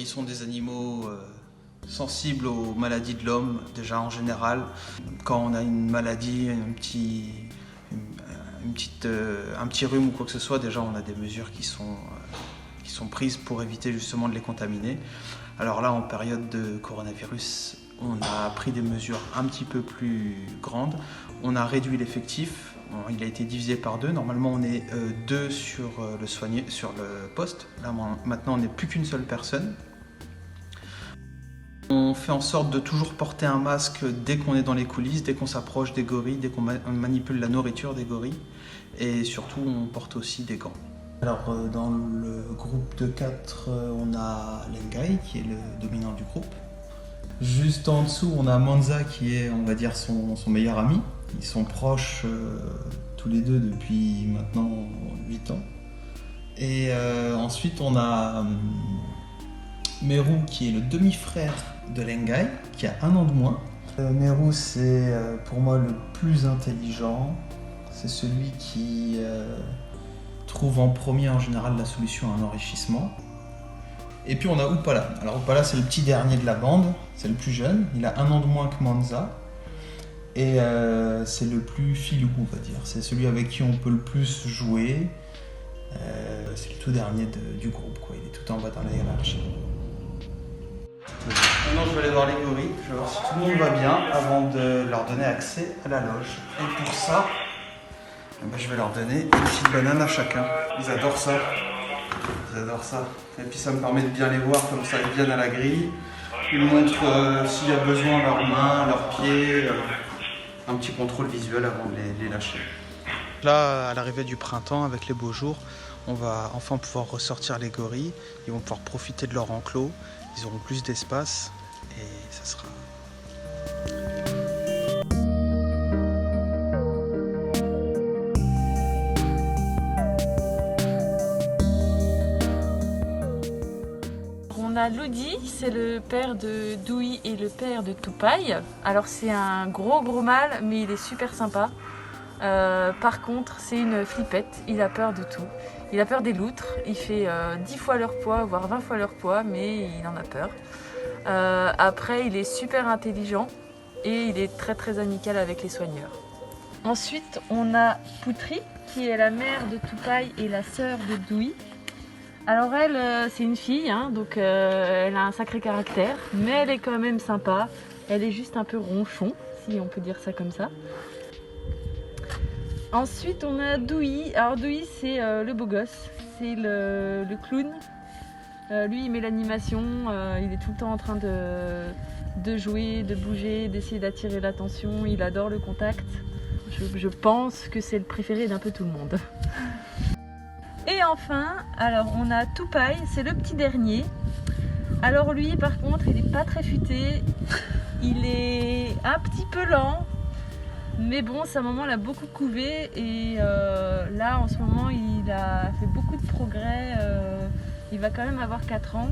sont des animaux sensibles aux maladies de l'homme, déjà en général. Quand on a une maladie, un petit rhume ou quoi que ce soit, déjà on a des mesures qui sont prises pour éviter justement de les contaminer. Alors là, en période de coronavirus, on a pris des mesures un petit peu plus grandes. On a réduit l'effectif. Il a été divisé par 2. Normalement, on est 2 sur le poste. Là, maintenant, on n'est plus qu'une seule personne. On fait en sorte de toujours porter un masque dès qu'on est dans les coulisses, dès qu'on s'approche des gorilles, dès qu'on manipule la nourriture des gorilles. Et surtout, on porte aussi des gants. Alors, dans le groupe de 4, on a Lengai, qui est le dominant du groupe. Juste en dessous, on a Manza, qui est, on va dire, son meilleur ami. Ils sont proches tous les deux depuis maintenant 8 ans. Et ensuite, on a Meru, qui est le demi-frère de Lengai, qui a 1 an de moins. Meru, c'est pour moi le plus intelligent. C'est celui qui trouve en premier en général la solution à un enrichissement. Et puis on a Upala. Alors Upala, c'est le petit dernier de la bande, c'est le plus jeune. Il a 1 an de moins que Manza. Et c'est le plus filou, on va dire. C'est celui avec qui on peut le plus jouer. C'est le tout dernier du groupe, quoi. Il est tout en bas dans la hiérarchie. Maintenant, je vais aller voir les gorilles. Je vais voir si tout le monde va bien avant de leur donner accès à la loge. Et pour ça, je vais leur donner une petite banane à chacun. Ils adorent ça. Ils adorent ça. Et puis ça me permet de bien les voir, comme ça ils viennent à la grille. Ils me montrent s'il y a besoin leurs mains, leurs pieds. Un petit contrôle visuel avant de les lâcher. Là, à l'arrivée du printemps, avec les beaux jours, on va enfin pouvoir ressortir les gorilles. Ils vont pouvoir profiter de leur enclos. Ils auront plus d'espace et ça sera... On a Lodi, c'est le père de Doui et le père de Tupai. Alors c'est un gros mâle, mais il est super sympa. Par contre, c'est une flippette, il a peur de tout. Il a peur des loutres, il fait 10 fois leur poids, voire 20 fois leur poids, mais il en a peur. Après, il est super intelligent et il est très très amical avec les soigneurs. Ensuite, on a Putri, qui est la mère de Tupai et la sœur de Doui. Alors elle, c'est une fille, hein, donc elle a un sacré caractère, mais elle est quand même sympa. Elle est juste un peu ronchon, si on peut dire ça comme ça. Ensuite, on a Doui. Alors Doui, c'est le beau gosse, c'est le clown. Lui, il met l'animation, il est tout le temps en train de jouer, de bouger, d'essayer d'attirer l'attention. Il adore le contact. Je pense que c'est le préféré d'un peu tout le monde. Et enfin, alors on a Tupai, c'est le petit dernier. Alors lui, par contre, il n'est pas très futé. Il est un petit peu lent. Mais bon, sa maman l'a beaucoup couvé et là, en ce moment, il a fait beaucoup de progrès. Il va quand même avoir 4 ans.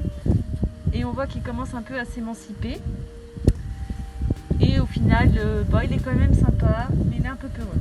Et on voit qu'il commence un peu à s'émanciper. Et au final, il est quand même sympa, mais il est un peu peureux.